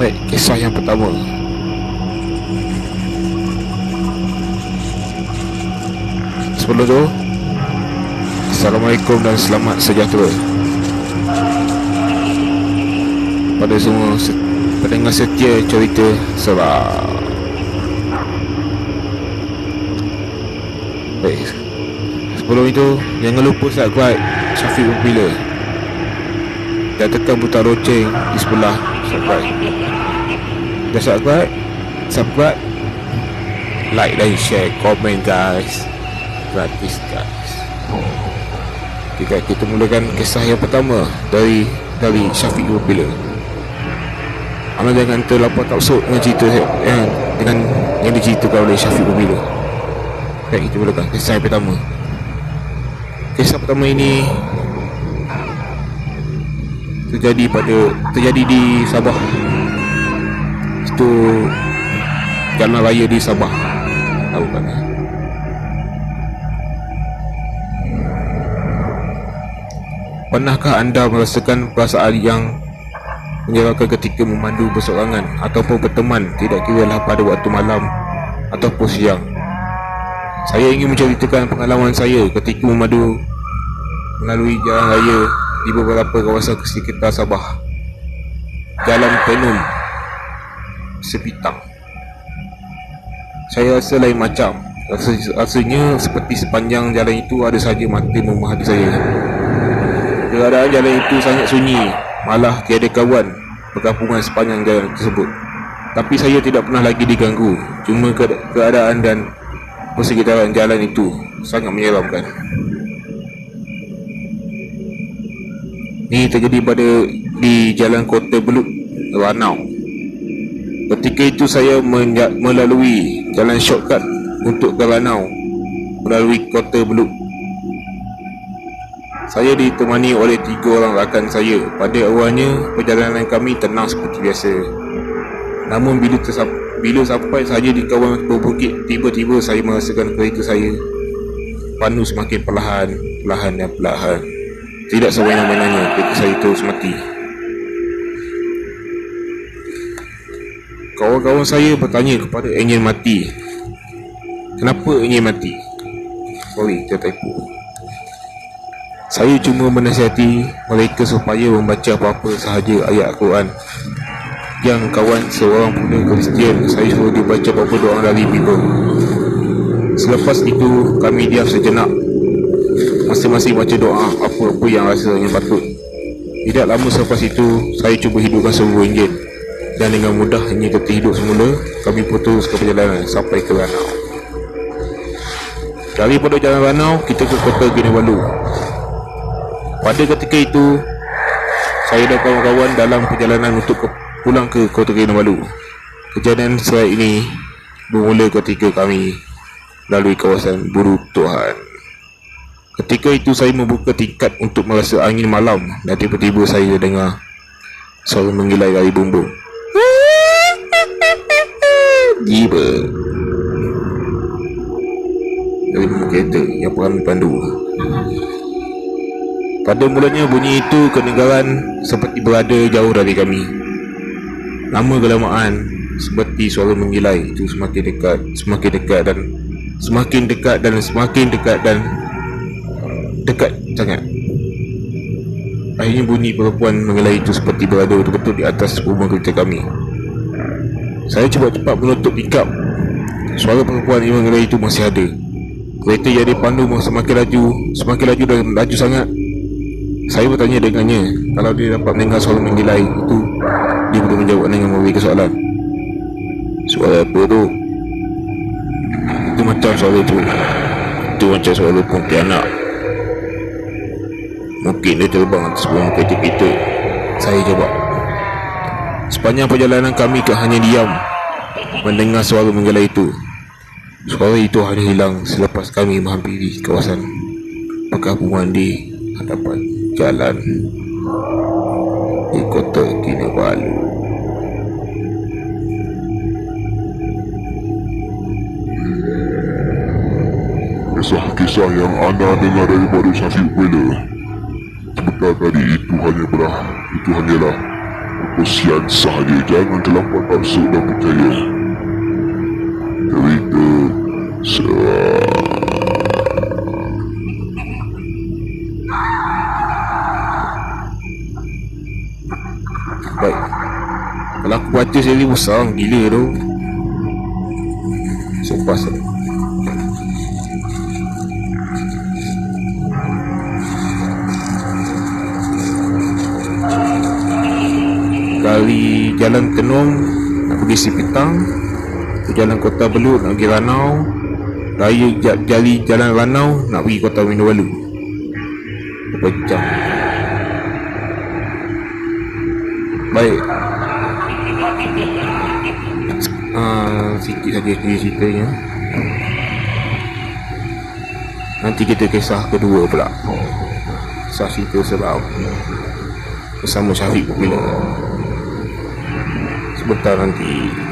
Baik, kisah yang pertama. Sebelum tu, Assalamualaikum dan selamat sejahtera pada semua pendengar setia cerita seram. Baik, sebelum itu jangan lupa subscribe Syafiq Popular dan tekan butang loceng di sebelah subscribe. Dah subscribe, like dan share, komen guys, gratis guys. Okay, kita mulakan kisah yang pertama dari Syafiq Popular. Anda jangan terlampau taksub dengan cerita dengan yang diceritakan oleh Syafiq Popular. Baik, kita mulakan kisah yang pertama. Kisah pertama ini terjadi di Sabah. Itu jalan raya di Sabah, tahu kan? Pernahkah anda merasakan perasaan yang menyeramkan ketika memandu bersorangan ataupun berteman, tidak kiralah pada waktu malam ataupun siang? Saya ingin menceritakan pengalaman saya ketika memandu melalui jalan raya di beberapa kawasan sekitar Sabah. Jalan penuh sepitang. Saya rasa lain macam. Rasanya seperti sepanjang jalan itu ada saja mata memahami saya. Keadaan jalan itu sangat sunyi, malah tiada kawan perkampungan sepanjang jalan tersebut. Tapi saya tidak pernah lagi diganggu. Cuma keadaan dan persekitaran jalan itu sangat menyeramkan. Ini terjadi di Jalan Kota Belud, Ranau. Ketika itu saya melalui jalan shortcut untuk ke Ranau melalui Kota Belud. Saya ditemani oleh 3 orang rakan saya. Pada awalnya perjalanan kami tenang seperti biasa. Namun bila sampai saja di kawasan berbukit, tiba-tiba saya merasakan kereta saya pandu semakin perlahan dan perlahan. Tidak sebenarnya kereta saya terus mati. Kawan-kawan saya bertanya kepada enjin mati, kenapa enjin mati? Sorry, tertipu. Saya cuma menasihati mereka supaya membaca apa-apa sahaja ayat Al-Quran. Yang kawan seorang pula Kristian, saya suruh dia baca beberapa doa dari Bible. Selepas itu kami diam sejenak, masing-masing baca doa apa-apa yang rasanya patut. Tidak lama selepas itu saya cuba hidupkan seluruh enjin, dan dengan mudah enjin terhidup semula. Kami putus ke perjalanan sampai ke Ranau. Daripada Jalan Ranau kita ke Kota Kinabalu. Pada ketika itu saya dan kawan-kawan dalam perjalanan untuk pulang ke Kota Kinabalu. Kejadian serai ini bermula ketika kami melalui kawasan Buru Tuhan. Ketika itu saya membuka tingkap untuk merasa angin malam, dan tiba-tiba saya dengar suara menggilai dari bumbung. Giba dari bumbung kereta yang kami pandu. Pada mulanya bunyi itu kedengaran seperti berada jauh dari kami. Lama kelamaan seperti suara menggilai itu semakin dekat dan semakin dekat sangat. Akhirnya bunyi perempuan menggilai itu seperti berada betul-betul di atas rumah kereta kami. Saya cuba cepat menutup tingkap. Suara perempuan yang menggilai itu masih ada. Kereta yang dipandu semakin laju dan laju sangat. Saya bertanya dengannya kalau dia dapat mendengar suara menggilai itu. Dia boleh menjawab dengan memberi soalan. Suara apa tu? Itu macam suara itu. Itu macam suara Pontianak. Mungkin dia terbang atas bawah kereta kita, saya jawab. Sepanjang perjalanan kami hanya diam mendengar suara menggilai itu. Suara itu hanya hilang selepas kami menghampiri kawasan perkampungan di hadapan jalan di Kota Kinabalu. Kisah yang anda dengar daripada Syafiq Popular sebentar tadi itu hanyalah Kesian sahaja, jangan terlampau masuk dan percaya. Cerita Baik, kalau aku baca sendiri besar gila tu. Sumpah saya. Kali Jalan Tenung nak pergi Sipitang, Jalan Kota Belud nak pergi Ranau, Raya Jalan Ranau nak pergi Kota Kinabalu. Berapa jam? Baik, sikit saja ceritanya. Nanti kita kisah kedua pula, kisah cerita seram bersama Syafiq Popular sebentar nanti.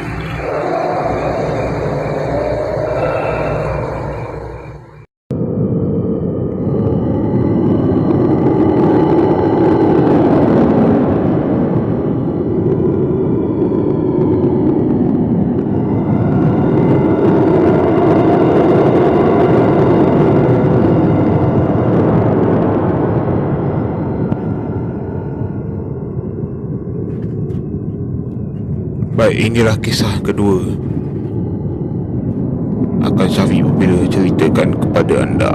Baik, inilah kisah kedua akan Syafiq Popular ceritakan kepada anda.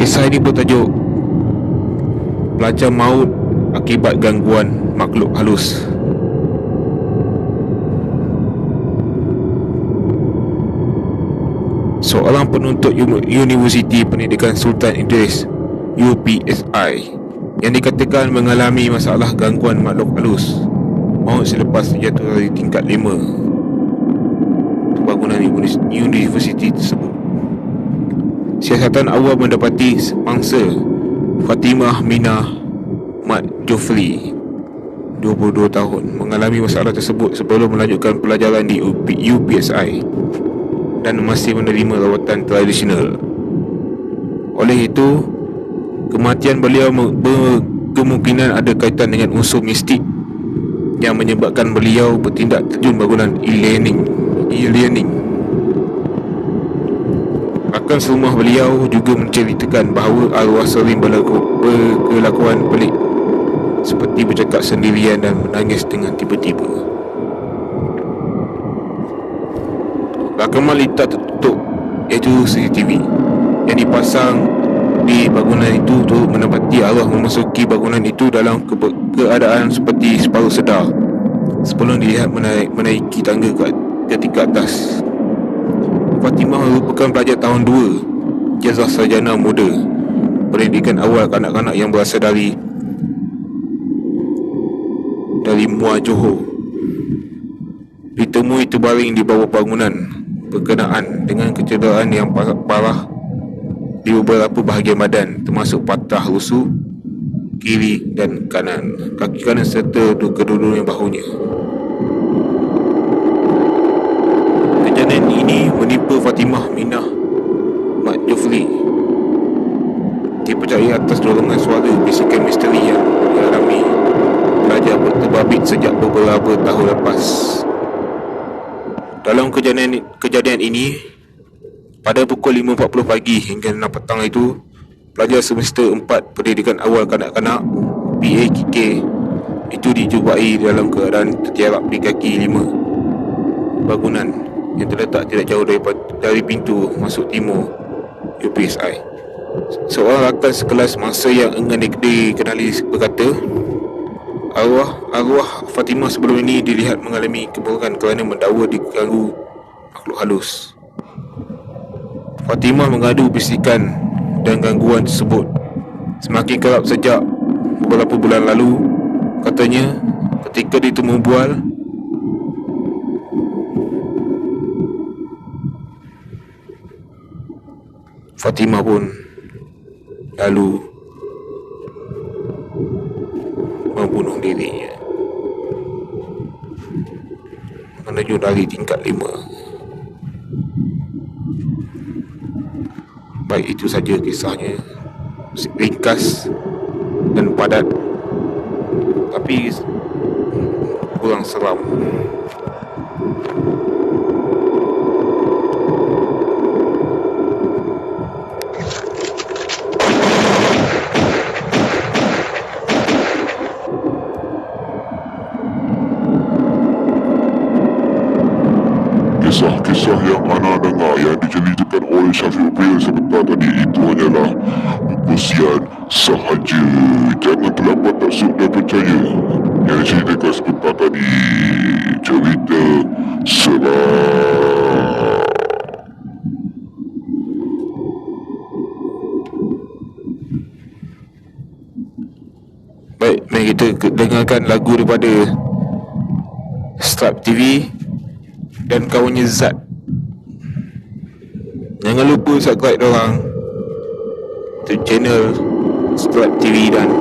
Kisah ini bertajuk Pelajar Maut Akibat Gangguan Makhluk Halus. Seorang penuntut Universiti Pendidikan Sultan Idris UPSI yang dikatakan mengalami masalah gangguan makhluk halus maut selepas terjatuh dari tingkat 5 bangunan universiti tersebut. Siasatan awal mendapati mangsa Fatimah Minah Mat Jofri 22 tahun mengalami masalah tersebut sebelum melanjutkan pelajaran di UPSI dan masih menerima rawatan tradisional. Oleh itu, kematian beliau berkemungkinan ada kaitan dengan unsur mistik yang menyebabkan beliau bertindak terjun bangunan e-learning. Rakan serumah beliau juga menceritakan bahawa arwah sering berkelakuan pelik, seperti bercakap sendirian dan menangis dengan tiba-tiba. Rakaman litar tertutup, iaitu CCTV, yang dipasang di bangunan itu turut mendapati arwah memasuki bangunan itu dalam keadaan seperti separuh sedar sebelum dilihat menaiki tangga ke tingkat atas. Fatimah merupakan pelajar tahun 2 Ijazah Sarjana Muda Pendidikan Awal Kanak-kanak yang berasal dari Muar Johor. Ditemui terbaring di bawah bangunan berkenaan dengan kecederaan yang parah di beberapa bahagian badan, termasuk patah rusuk kiri dan kanan, kaki kanan serta kedua-duanya bahunya. Kejadian ini menimpa Fatimah Minah Mat Jofri dipercayai atas dorongan suara bisikan misteri yang dialami pelajar terbabit sejak beberapa tahun lepas. Dalam kejadian ini, pada pukul 5.40 pagi hingga 6 petang itu, pelajar semester 4 Pendidikan Awal Kanak-kanak PAKK itu dijumpai dalam keadaan tertiarap di kaki 5 bangunan yang terletak tidak jauh dari pintu masuk timur UPSI. Seorang rakan sekelas mangsa yang enggan dikenali berkata, arwah Fatimah sebelum ini dilihat mengalami keburukan kerana mendakwa diganggu makhluk halus. Fatimah mengadu bisikan dan gangguan tersebut semakin kerap sejak beberapa bulan lalu. Katanya, ketika ditemu bual, Fatimah pun lalu membunuh dirinya menuju dari tingkat 5. Baik, itu saja kisahnya, ringkas dan padat. tapi kurang seram. Kisah-kisah yang ana dengar yang diceritakan oleh Syafiq Ubil sebentar tadi itu hanyalah perkongsian sahaja. Jangan terlampau taksub dan percaya. Yang diceritakan sebentar tadi cerita seram. Baik, mari kita dengarkan lagu daripada Strap TV dan kawannya Zat. Jangan lupa subscribe diorang tu channel Strap TV dan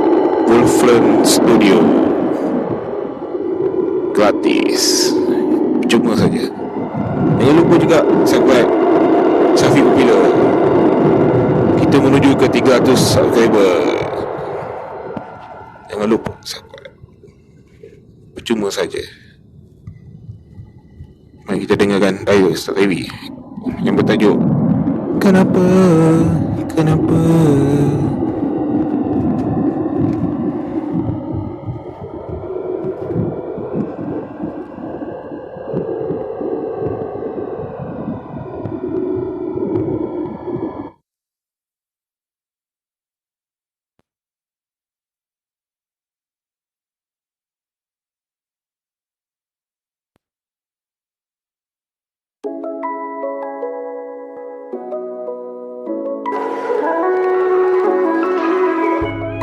Wolfram Studio. Gratis, cuma saja. Jangan lupa juga subscribe Syafiq Popular. Kita menuju ke 300 subscriber. Jangan lupa subscribe, percuma saja. Mari kita dengarkan Daya Star TV yang bertajuk Kenapa, Kenapa.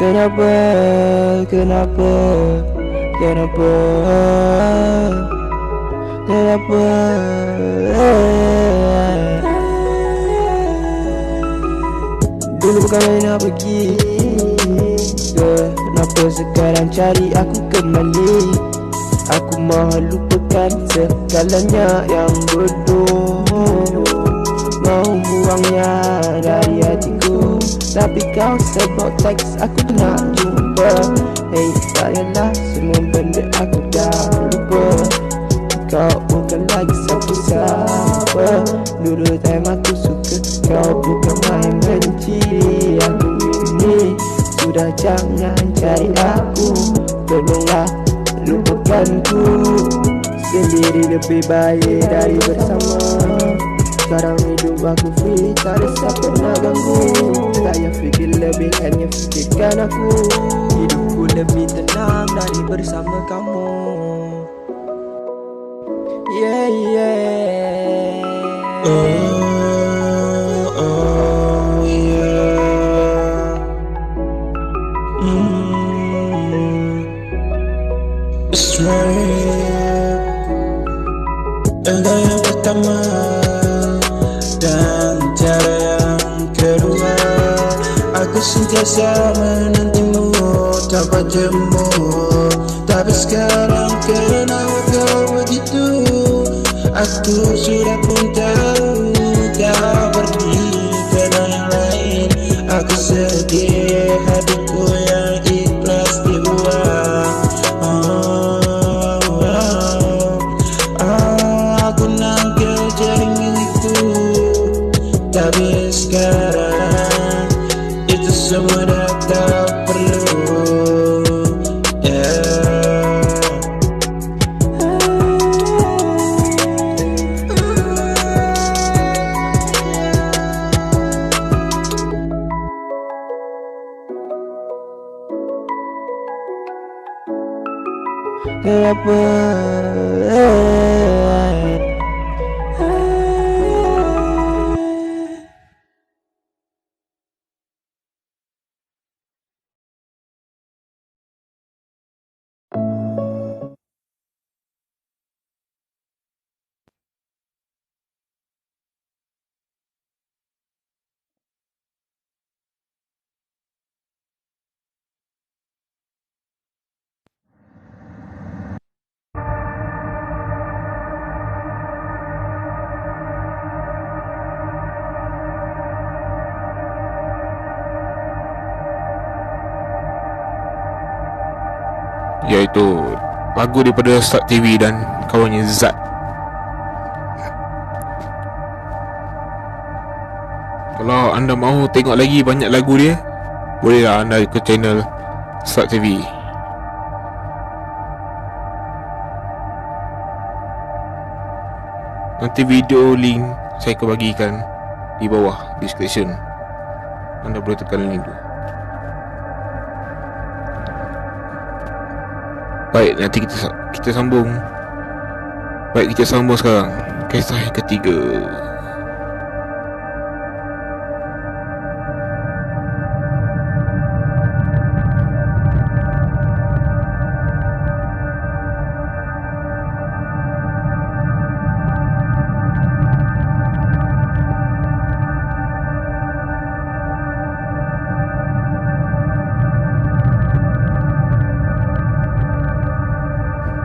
Kenapa, kenapa, kenapa, kenapa, dulu bukan nak pergi, kenapa sekarang cari aku kembali. Aku mahu lupakan segalanya yang bodoh, mau buangnya dari hatiku. Tapi kau sebut teks aku nak jumpa. Hey, sayanglah semua benda aku dah lupa. Kau bukan lagi siapa-siapa. Dulu time aku suka, kau bukan main benci. Aku ini sudah, jangan cari aku. Tolonglah lupakanku. Sendiri lebih baik dari bersama. Sekarang hidup aku free, tak ada siapa nak ganggu. Tak payah fikir lebih, hanya fikirkan aku. Hidupku lebih tenang dari bersama kamu. Yeah, yeah. Oh, yeah. Straight. Yang pertama dan cara yang kedua, aku sentiasa menantimu tanpa jemu. Tapi sekarang kenapa kau begitu? Aku sudah pun tahu kau pergi ke yang lain. Aku sedih, hatiku yang ikhlas dibuang. Aku nak jadi milikku. Tapi sekarang itu semua dah tak perlu. Kenapa? iaitu lagu daripada Start TV dan kawannya Zat. Kalau anda mahu tengok lagi banyak lagu dia, bolehlah anda ke channel Start TV. Nanti video link saya akan bagikan di bawah description. Anda boleh tekan link tu. Baik, nanti kita sambung. Baik, kita sambung sekarang kisah yang ketiga.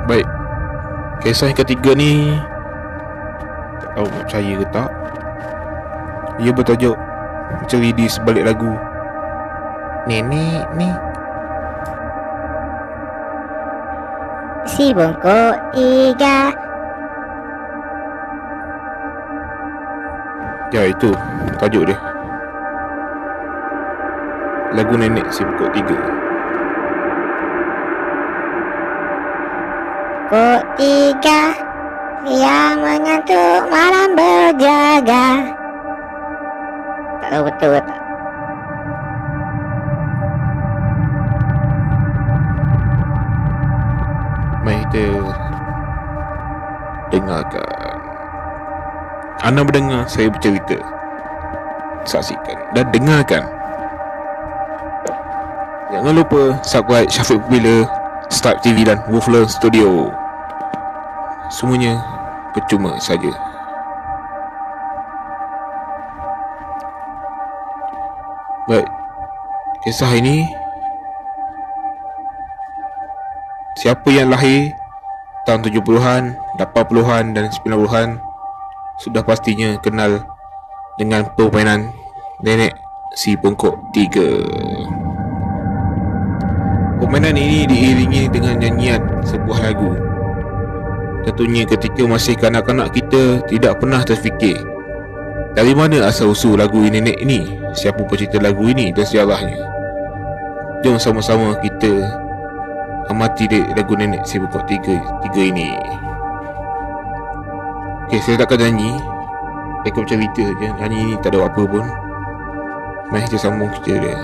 Baik, kisah yang ketiga ni tak tahu nak percaya ke tak. Ia bertajuk Misteri di Sebalik Lagu Nenek ni. Si bongkok iga. Ya, itu tajuk dia. Lagu nenek si pokok 3. Pokok 3 yang mengantuk malam berjaga. Tak tahu betul tak? Mari kita dengarkan. Anda mendengar saya bercerita, saksikan dan dengarkan. Jangan lupa subscribe Syafiq Popular, Start TV dan Wolfler Studio. Semuanya percuma saja. Baik, kisah ini, siapa yang lahir tahun 70-an, 80-an dan 90-an sudah pastinya kenal dengan permainan nenek si bongkok 3. Permainan ini diiringi dengan nyanyian sebuah lagu. Tentunya ketika masih kanak-kanak kita tidak pernah terfikir dari mana asal-usul lagu nenek ini, siapa pencipta lagu ini dan sejarahnya. Jom sama-sama kita amati lagu nenek si bongkok 3 ini. Okay, saya takkan nyanyi, saya akan bercerita je. Nyanyi ni tak ada apa pun. Mari kita sambung cerita dia.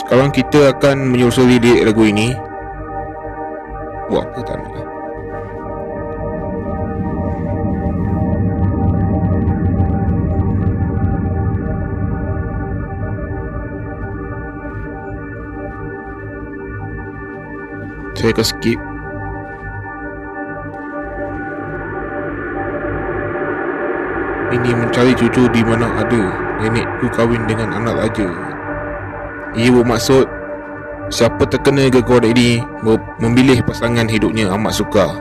Sekarang kita akan menyusuri lirik lagu ini. Buat apa tak nak? Saya akan skip. Ini mencari cucu di mana ada. Nenekku kahwin dengan anak raja. Ia bermaksud siapa terkena kekuatan ini memilih pasangan hidupnya amat sukar.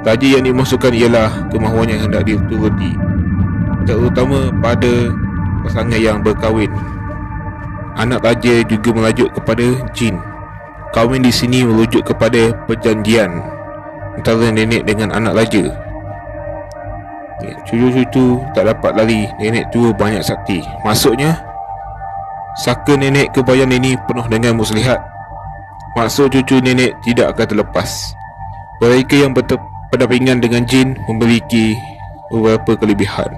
Raja yang dimaksudkan ialah kemahuan yang hendak dituruti, terutama pada pasangan yang berkahwin. Anak raja juga merujuk kepada jin. Kahwin di sini merujuk kepada perjanjian antara nenek dengan anak raja. Cucu-cucu tak dapat lari, nenek tua banyak sakti. Maksudnya saka nenek kebayan ini penuh dengan muslihat. Maksud cucu nenek tidak akan terlepas. Mereka yang berdampingan dengan jin memiliki beberapa kelebihan.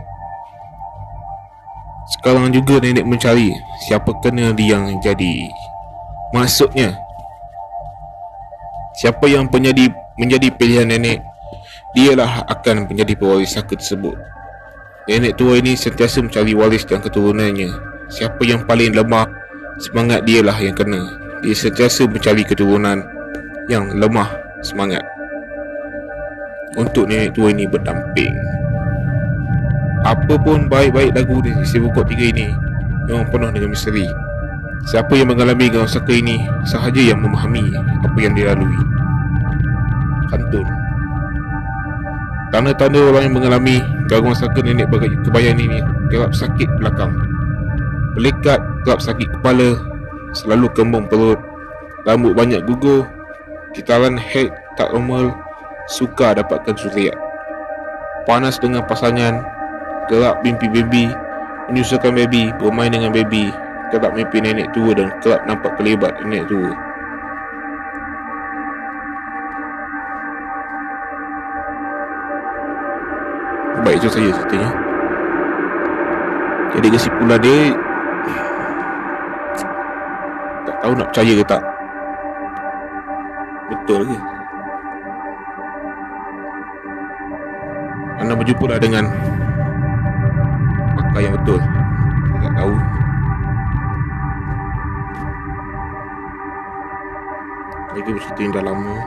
Sekarang juga nenek mencari siapa kena dia yang jadi. Maksudnya siapa yang menjadi pilihan nenek, dialah akan menjadi pewaris saka tersebut. Nenek tua ini sentiasa mencari waris dan keturunannya. Siapa yang paling lemah semangat, dialah yang kena. Dia sentiasa mencari keturunan yang lemah semangat untuk nenek tua ini berdamping. Apapun baik-baik lagu di si bongkok 3 ini memang penuh dengan misteri. Siapa yang mengalami gaung saka ini sahaja yang memahami apa yang dilalui. Pantun. Tanda-tanda orang yang mengalami gangguan saka nenek kebayang ini: kerap sakit belakang, pelekat, kerap sakit kepala, selalu kembung perut, rambut banyak gugur, getaran head tak normal, sukar dapatkan suriat, panas dengan pasangan, kerap mimpi baby, menyusahkan baby, bermain dengan baby, kerap mimpi nenek tua dan kerap nampak kelebat nenek tua. Baik, itu saja ceritanya. Jadi kesimpulan dia, tak tahu nak percaya ke tak. Betul ke? Anda berjumpa lah dengan pakar yang betul. Tak tahu. Jadi bercerita yang dah lama.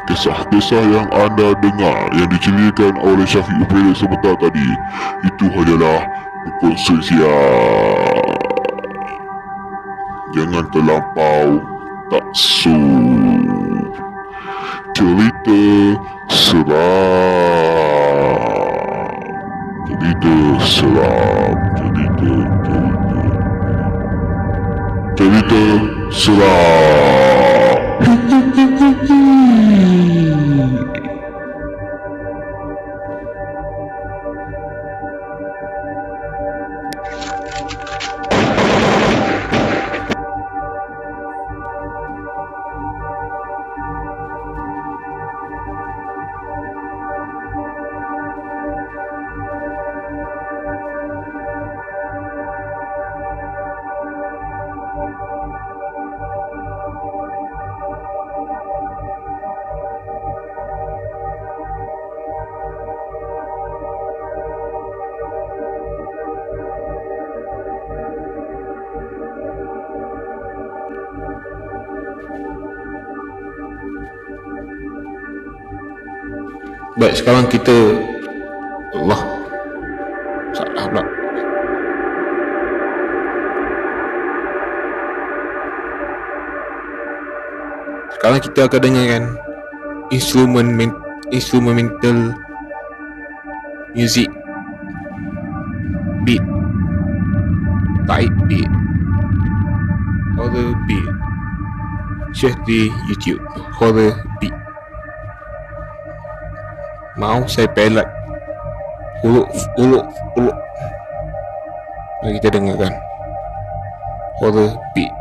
Kisah-kisah yang anda dengar yang diceritakan oleh Syafiq Upaya sebentar tadi itu hanyalah perkongsian. Jangan terlampau taksub. Cerita seram. Cerita seram. Cerita seram. Baik, sekarang kita Allah salah pula. Sekarang kita akan dengarkan instrumental music, beat, type beat, horror beat. Search di YouTube horror beat. Mau saya pelat huruf. Mari kita dengarkan horror beat.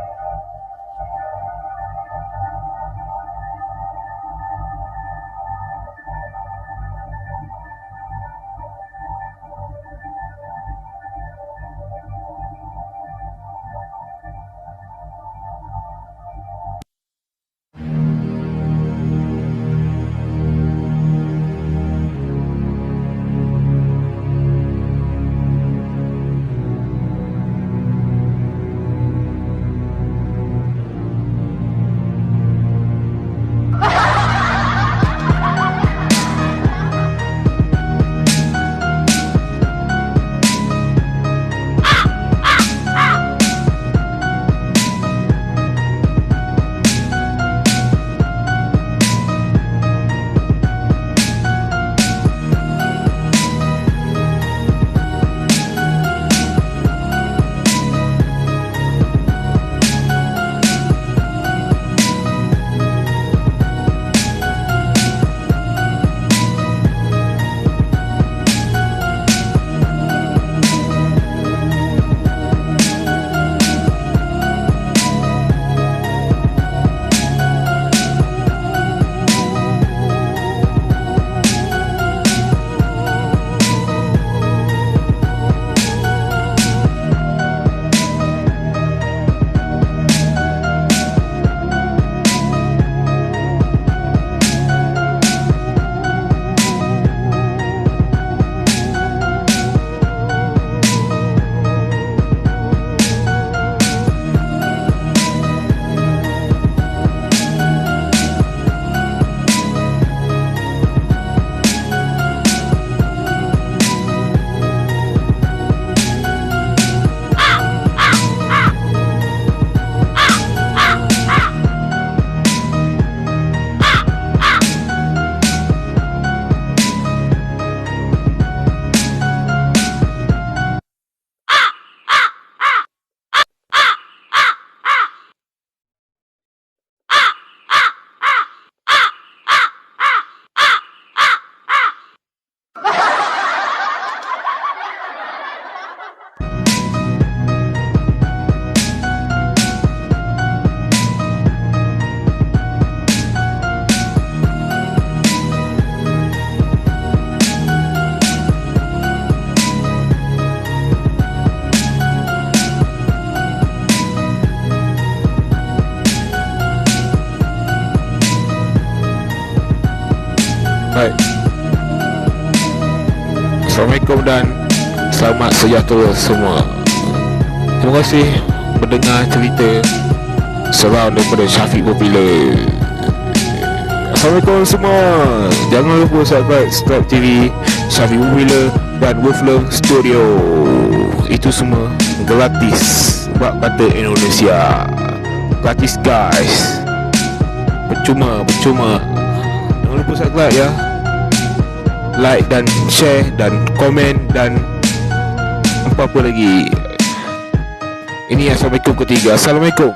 Baik. Assalamualaikum dan selamat sejahtera semua. Terima kasih mendengar cerita seram daripada Syafiq Popular. Assalamualaikum semua. Jangan lupa subscribe TV Syafiq Popular dan Wolflong Studio. Itu semua gratis. Sebab kata Indonesia, gratis guys. Percuma. Jangan lupa subscribe ya. Like dan share dan komen dan apa-apa lagi. Ini Assalamualaikum ketiga. Assalamualaikum.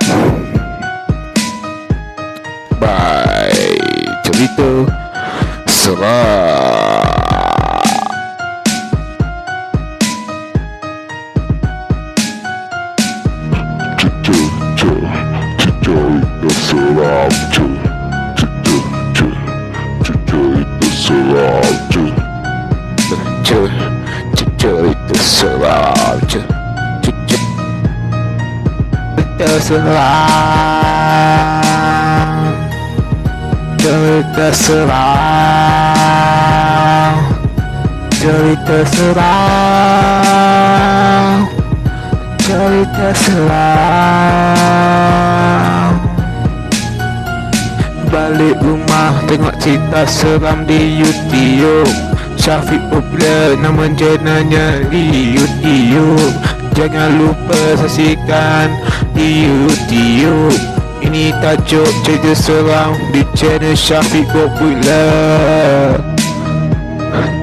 Bye. Cerita seram. Cerita seram. Cerita seram. Cerita seram. Cerita seram. Cerita seram. Balik rumah tengok cerita seram di YouTube. Syafiq Popular nama channelnya di YouTube. Jangan lupa saksikan di YouTube. Ini tajuk cerita seram di channel Syafiq Popular.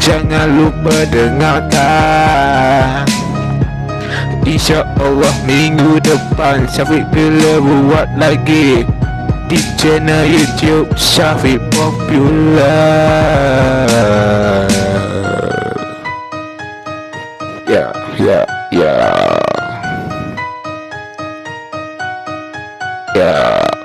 Jangan lupa dengarkan. InsyaAllah minggu depan Syafiq Popular buat lagi di channel YouTube Syafiq Popular. Ya.